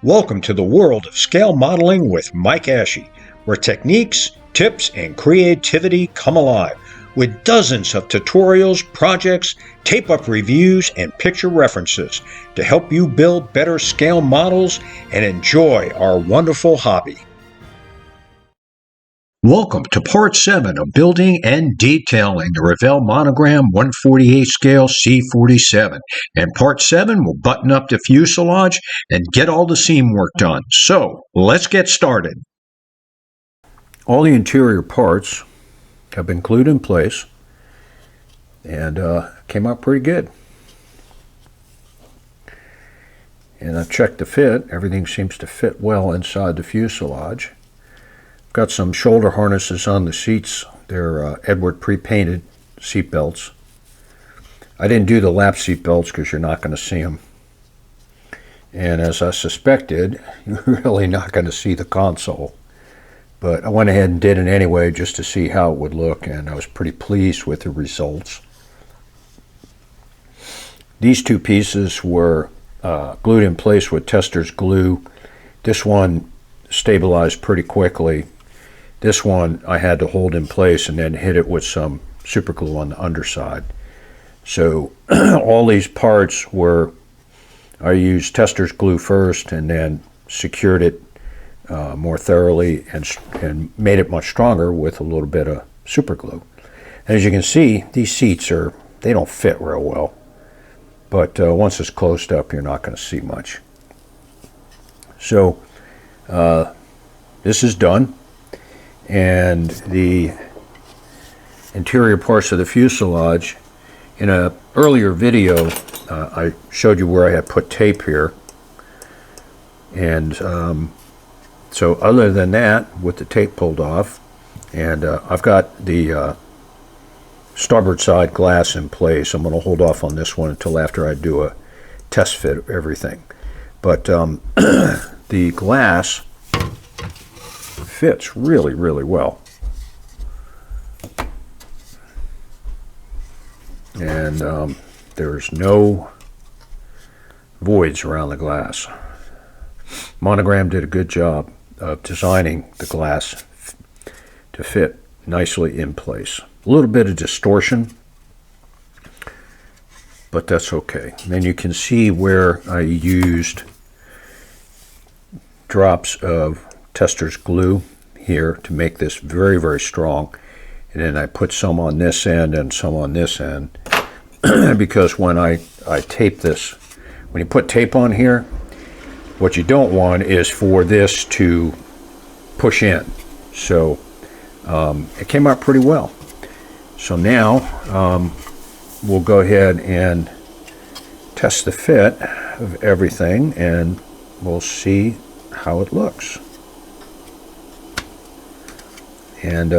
Welcome to the world of scale modeling with Mike Ashe, where techniques, tips, and creativity come alive with dozens of tutorials, projects, tape-up reviews, and picture references to help you build better scale models and enjoy our wonderful hobby. Welcome to Part 7 of Building and Detailing the Revell Monogram 148 scale C-47. And Part 7 will button up the fuselage and get all the seam work done. So, let's get started. All the interior parts have been glued in place and came out pretty good. And I've checked the fit. Everything seems to fit well inside the fuselage. Got some shoulder harnesses on the seats. They're Edward pre-painted seat belts. I didn't do the lap seat belts because you're not going to see them. And as I suspected, you're really not going to see the console. But I went ahead and did it anyway just to see how it would look, and I was pretty pleased with the results. These two pieces were glued in place with tester's glue. This one stabilized pretty quickly. This one I had to hold in place and then hit it with some super glue on the underside. So all these parts were, I used tester's glue first and then secured it more thoroughly and made it much stronger with a little bit of super glue. As you can see, these seats they don't fit real well. But once it's closed up, you're not going to see much. So this is done. And the interior parts of the fuselage, in an earlier video, I showed you where I had put tape here. And so other than that, with the tape pulled off, and I've got the starboard side glass in place. I'm going to hold off on this one until after I do a test fit of everything. But the glass fits really, really well. And there's no voids around the glass. Monogram did a good job of designing the glass to fit nicely in place. A little bit of distortion, but that's okay. And then you can see where I used drops of tester's glue here to make this very, very strong. And then I put some on this end and some on this end because when I tape this, when you put tape on here, what you don't want is for this to push in. So it came out pretty well. So now we'll go ahead and test the fit of everything and we'll see how it looks. And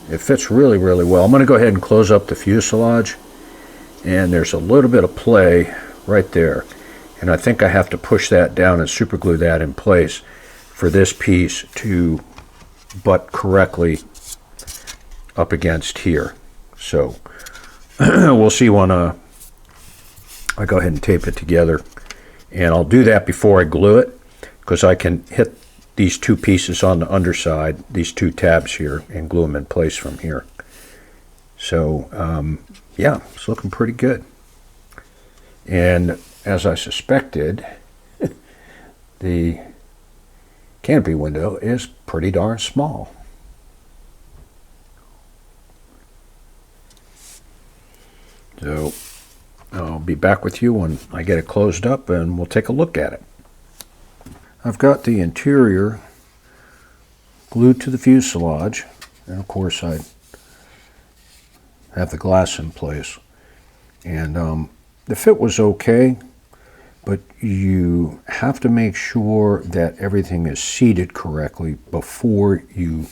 it fits really, really well. I'm going to go ahead and close up the fuselage. And there's a little bit of play right there. And I think I have to push that down and super glue that in place for this piece to butt correctly up against here. So we'll see when I go ahead and tape it together. And I'll do that before I glue it because I can hit these two pieces on the underside, these two tabs here, and glue them in place from here. So yeah, it's looking pretty good. And as I suspected, the canopy window is pretty darn small. So I'll be back with you when I get it closed up and we'll take a look at it. I've got the interior glued to the fuselage, and of course I have the glass in place. And the fit was okay, but you have to make sure that everything is seated correctly before you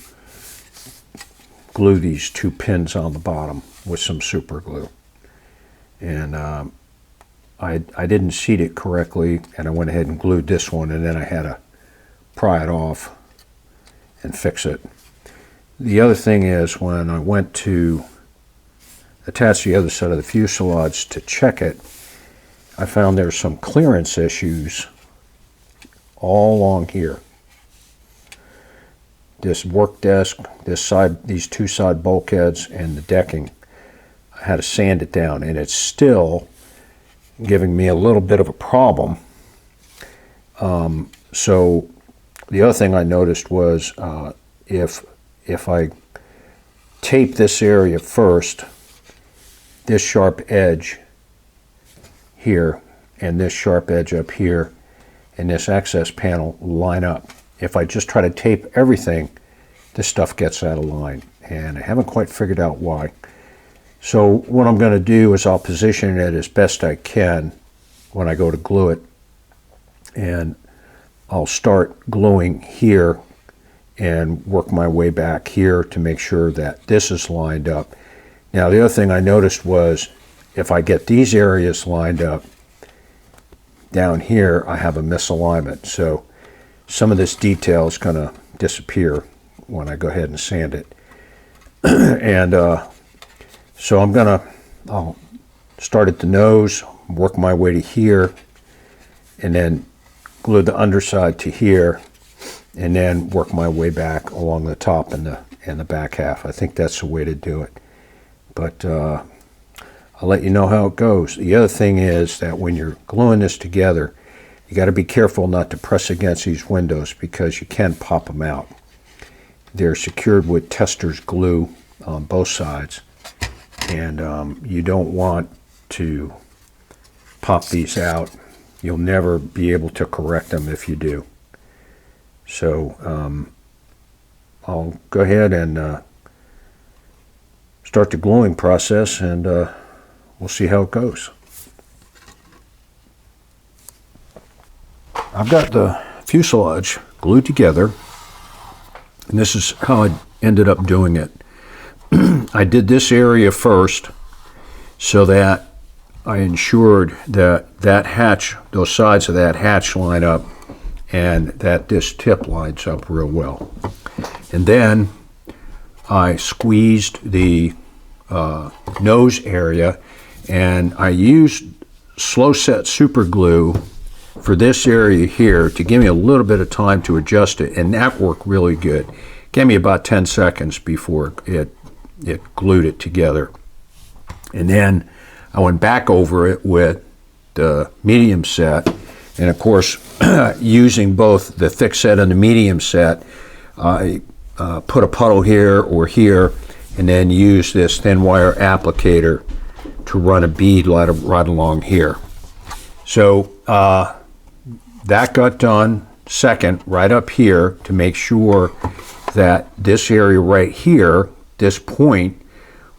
glue these two pins on the bottom with some super glue. And I didn't seat it correctly, and I went ahead and glued this one, and then I had to pry it off and fix it. The other thing is when I went to attach the other side of the fuselage to check it, I found there's some clearance issues all along here. This work desk, this side, these two side bulkheads, and the decking, I had to sand it down, and it's still giving me a little bit of a problem. So the other thing I noticed was if I tape this area first, this sharp edge here and this sharp edge up here and this access panel line up. If I just try to tape everything, this stuff gets out of line, and I haven't quite figured out why. So what I'm going to do is I'll position it as best I can when I go to glue it, and I'll start gluing here and work my way back here to make sure that this is lined up. Now the other thing I noticed was if I get these areas lined up down here, I have a misalignment. So some of this detail is going to disappear when I go ahead and sand it. And so I'll start at the nose, work my way to here, and then glue the underside to here, and then work my way back along the top and the back half. I think that's the way to do it. But I'll let you know how it goes. The other thing is that when you're gluing this together, you got to be careful not to press against these windows because you can pop them out. They're secured with tester's glue on both sides, and you don't want to pop these out. You'll never be able to correct them if you do. So I'll go ahead and start the gluing process, and we'll see how it goes. I've got the fuselage glued together, and this is how I ended up doing it. I did this area first so that I ensured that that hatch, those sides of that hatch line up, and that this tip lines up real well. And then I squeezed the nose area, and I used slow set super glue for this area here to give me a little bit of time to adjust it, and that worked really good. Gave me about 10 seconds before it glued it together. And then I went back over it with the medium set, and of course using both the thick set and the medium set, I put a puddle here or here, and then use this thin wire applicator to run a bead right along here. So that got done second, right up here, to make sure that this area right here, this point,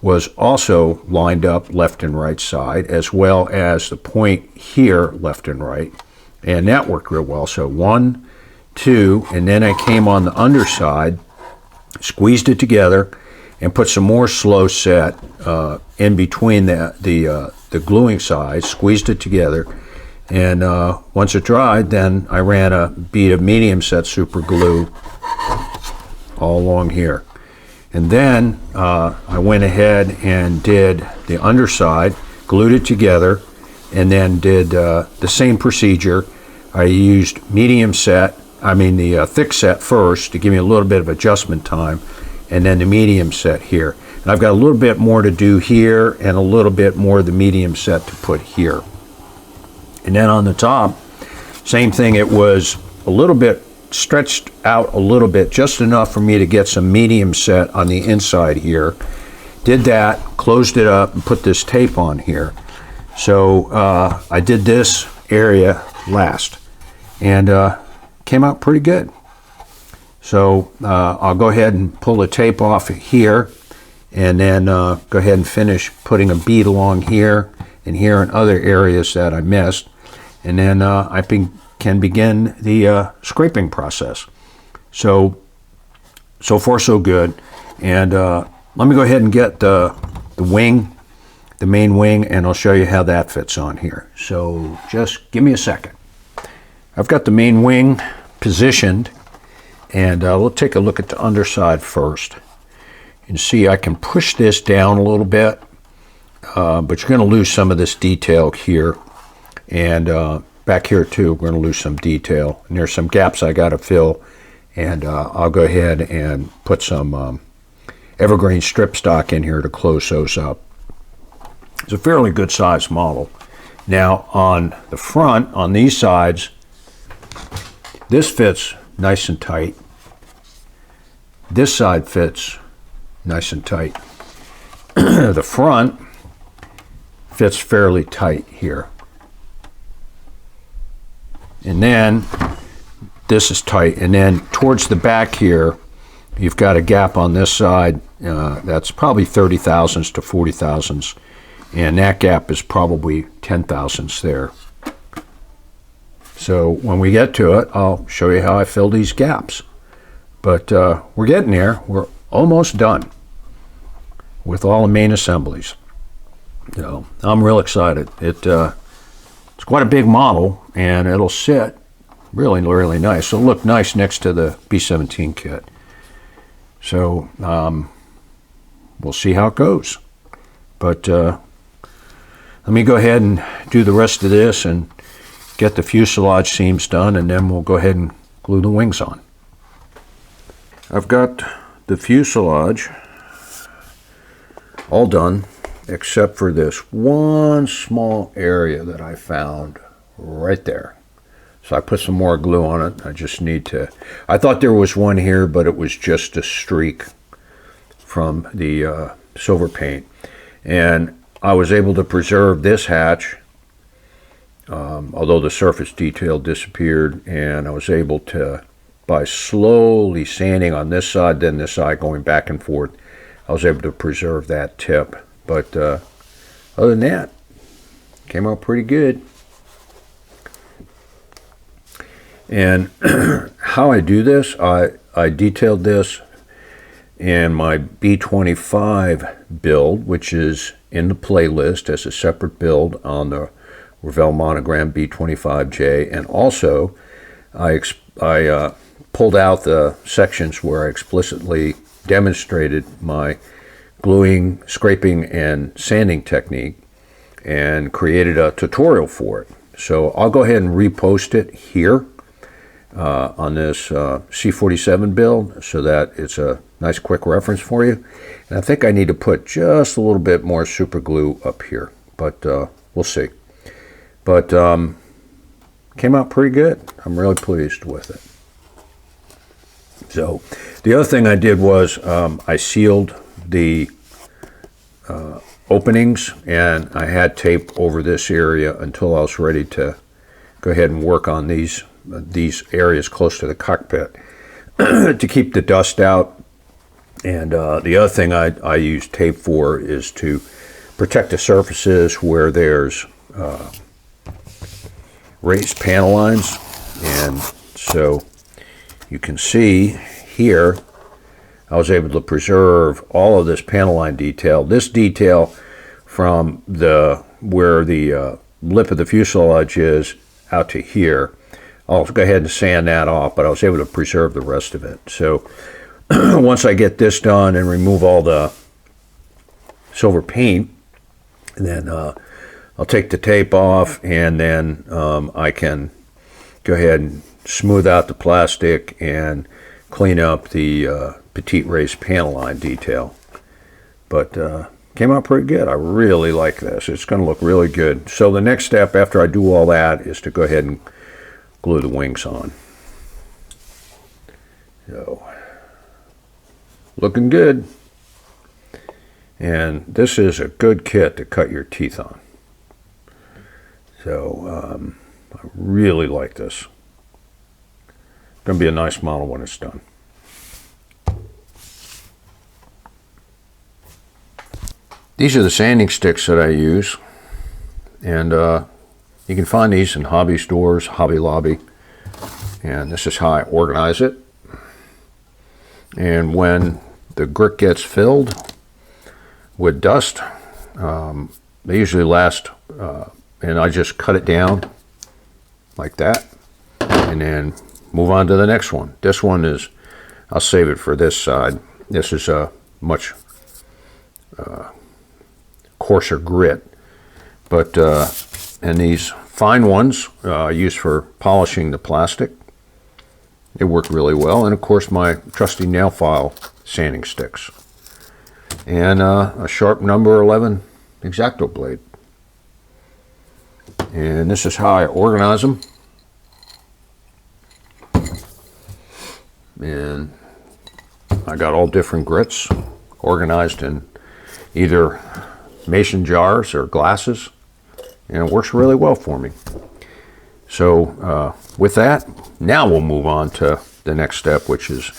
was also lined up left and right side, as well as the point here left and right, and that worked real well. So 1, 2, and then I came on the underside, squeezed it together, and put some more slow set in between the gluing sides, squeezed it together, and once it dried, then I ran a bead of medium set super glue all along here. And then I went ahead and did the underside, glued it together, and then did the same procedure. I used the thick set first to give me a little bit of adjustment time, and then the medium set here. And I've got a little bit more to do here and a little bit more of the medium set to put here. And then on the top, same thing. It was a little bit stretched out a little bit, just enough for me to get some medium set on the inside here. Did that, closed it up, and put this tape on here. So I did this area last, and came out pretty good. So I'll go ahead and pull the tape off here, and then go ahead and finish putting a bead along here and here in other areas that I missed. And then I can begin the scraping process. So far so good. And let me go ahead and get the wing, the main wing, and I'll show you how that fits on here. So just give me a second. I've got the main wing positioned, and we'll take a look at the underside first. You can see I can push this down a little bit, but you're going to lose some of this detail here. And back here too, we're going to lose some detail. And there's some gaps I got to fill, and I'll go ahead and put some evergreen strip stock in here to close those up. It's a fairly good size model. Now on the front, on these sides, this fits nice and tight. This side fits nice and tight. The front fits fairly tight here. And then this is tight. And then towards the back here, you've got a gap on this side. That's probably 30 thousandths to 40 thousandths. And that gap is probably 10 thousandths there. So when we get to it, I'll show you how I fill these gaps. But we're getting there. We're almost done with all the main assemblies. So I'm real excited. It's quite a big model, and it'll sit really, really nice. It'll look nice next to the B-17 kit. So we'll see how it goes. But let me go ahead and do the rest of this and get the fuselage seams done, and then we'll go ahead and glue the wings on. I've got the fuselage all done, except for this one small area that I found right there. So I put some more glue on it. I just need to, I thought there was one here, but it was just a streak from the silver paint. And I was able to preserve this hatch, although the surface detail disappeared, and I was able to, by slowly sanding on this side, then this side, going back and forth, I was able to preserve that tip. But other than that, came out pretty good. And how I do this, I detailed this in my B25 build, which is in the playlist as a separate build on the Revell Monogram B25J. And also, I pulled out the sections where I explicitly demonstrated my gluing, scraping, and sanding technique and created a tutorial for it. So I'll go ahead and repost it here on this C-47 build so that it's a nice quick reference for you. And I think I need to put just a little bit more super glue up here, but we'll see. But came out pretty good. I'm really pleased with it. So the other thing I did was I sealed the openings, and I had tape over this area until I was ready to go ahead and work on these areas close to the cockpit to keep the dust out. And the other thing I use tape for is to protect the surfaces where there's raised panel lines. And so you can see here, I was able to preserve all of this panel line detail. This detail from where the lip of the fuselage is out to here, I'll go ahead and sand that off, but I was able to preserve the rest of it. So once I get this done and remove all the silver paint, then I'll take the tape off, and then I can go ahead and smooth out the plastic and clean up the petite raised panel line detail. But came out pretty good. I really like this. It's going to look really good. So the next step after I do all that is to go ahead and glue the wings on. So looking good. And this is a good kit to cut your teeth on. So I really like this. Going to be a nice model when it's done. These are the sanding sticks that I use, and you can find these in hobby stores, Hobby Lobby, and this is how I organize it. And when the grit gets filled with dust, they usually last, and I just cut it down like that, and then move on to the next one. This one is, I'll save it for this side. This is a much coarser grit, but and these fine ones used for polishing the plastic. They work really well. And of course my trusty nail file sanding sticks. And a sharp number 11 X-Acto blade. And this is how I organize them. And I got all different grits organized in either mason jars or glasses, and it works really well for me. So with that, now we'll move on to the next step, which is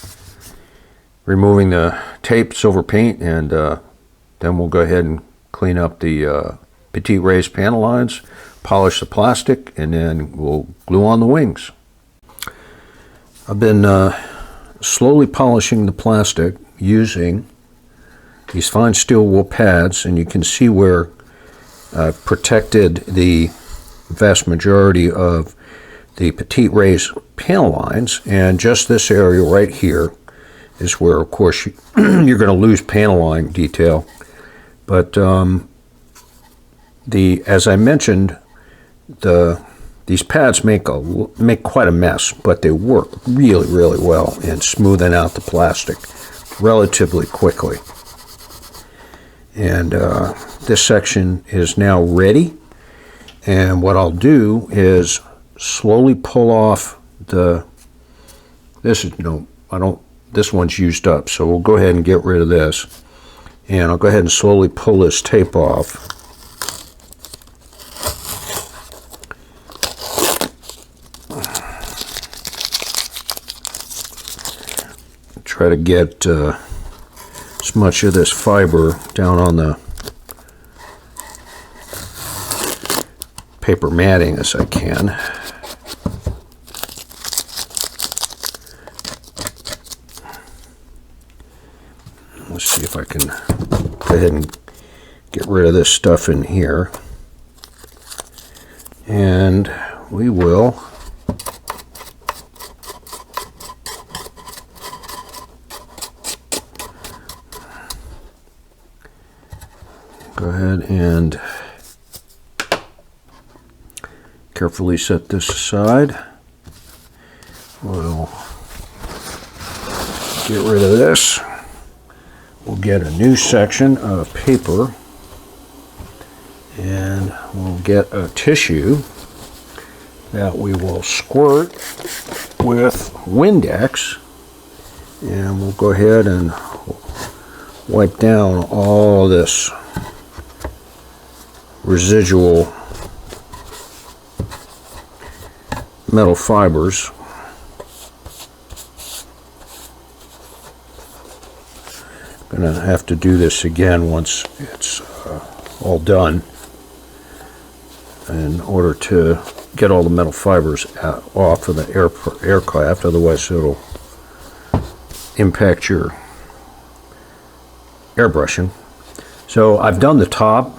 removing the tape, silver paint, and then we'll go ahead and clean up the petite raised panel lines, polish the plastic, and then we'll glue on the wings. I've been slowly polishing the plastic using these fine steel wool pads, and you can see where I've protected the vast majority of the petite raised panel lines, and just this area right here is where, of course, you're going to lose panel line detail. But as I mentioned, these pads make quite a mess, but they work really, really well in smoothing out the plastic relatively quickly. And this section is now ready. And what I'll do is slowly pull off this one's used up, so we'll go ahead and get rid of this. And I'll go ahead and slowly pull this tape off. Try to get as much of this fiber down on the paper matting as I can. Let's see if I can go ahead and get rid of this stuff in here. And we will go ahead and carefully set this aside. We'll get rid of this. We'll get a new section of paper, and we'll get a tissue that we will squirt with Windex, and we'll go ahead and wipe down all this residual metal fibers. Gonna have to do this again once it's all done in order to get all the metal fibers off of the aircraft, otherwise it'll impact your airbrushing. So I've done the top,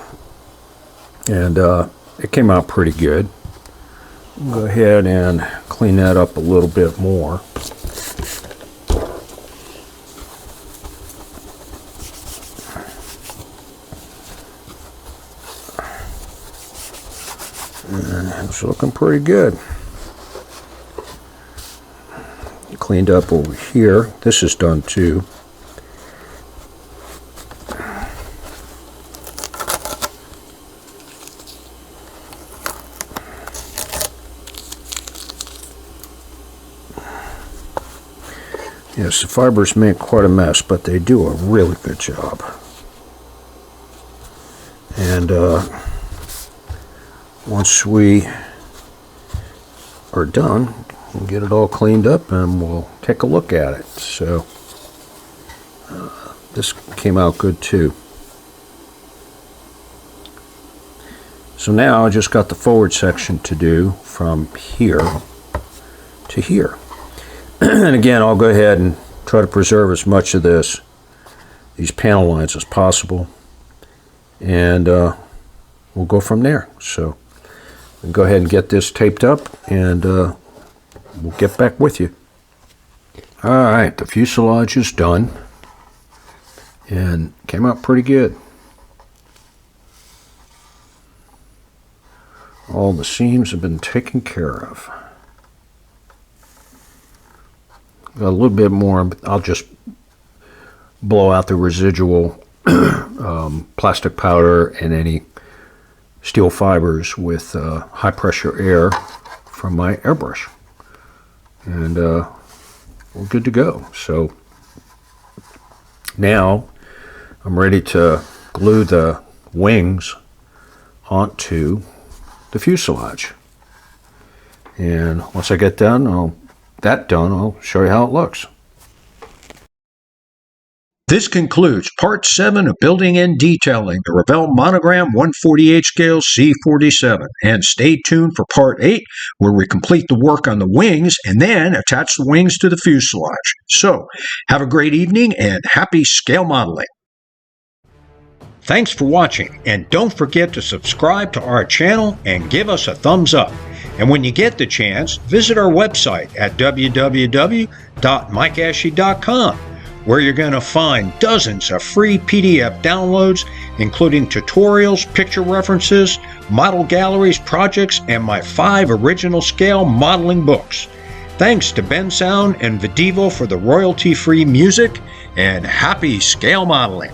and it came out pretty good. Go ahead and clean that up a little bit more. And it's looking pretty good. Cleaned up over here. This is done too. Yes, the fibers make quite a mess, but they do a really good job. And once we are done, we'll get it all cleaned up and we'll take a look at it. So this came out good too. So now I just got the forward section to do from here to here. And again, I'll go ahead and try to preserve as much of these panel lines as possible, and we'll go from there. So we'll go ahead and get this taped up, and we'll get back with you. All right, the fuselage is done and came out pretty good. all the seams have been taken care of. Got a little bit more, but I'll just blow out the residual plastic powder and any steel fibers with high pressure air from my airbrush. And we're good to go. So now I'm ready to glue the wings onto the fuselage. And once I get done, I'll show you how it looks. This concludes Part 7 of Building and Detailing the Revell Monogram 148 scale C-47. And stay tuned for Part 8, where we complete the work on the wings and then attach the wings to the fuselage. So, have a great evening and happy scale modeling. Thanks for watching, and don't forget to subscribe to our channel and give us a thumbs up. And when you get the chance, visit our website at www.mikeashley.com, where you're going to find dozens of free PDF downloads, including tutorials, picture references, model galleries, projects, and my 5 original scale modeling books. Thanks to Ben Sound and Videvo for the royalty-free music, and happy scale modeling!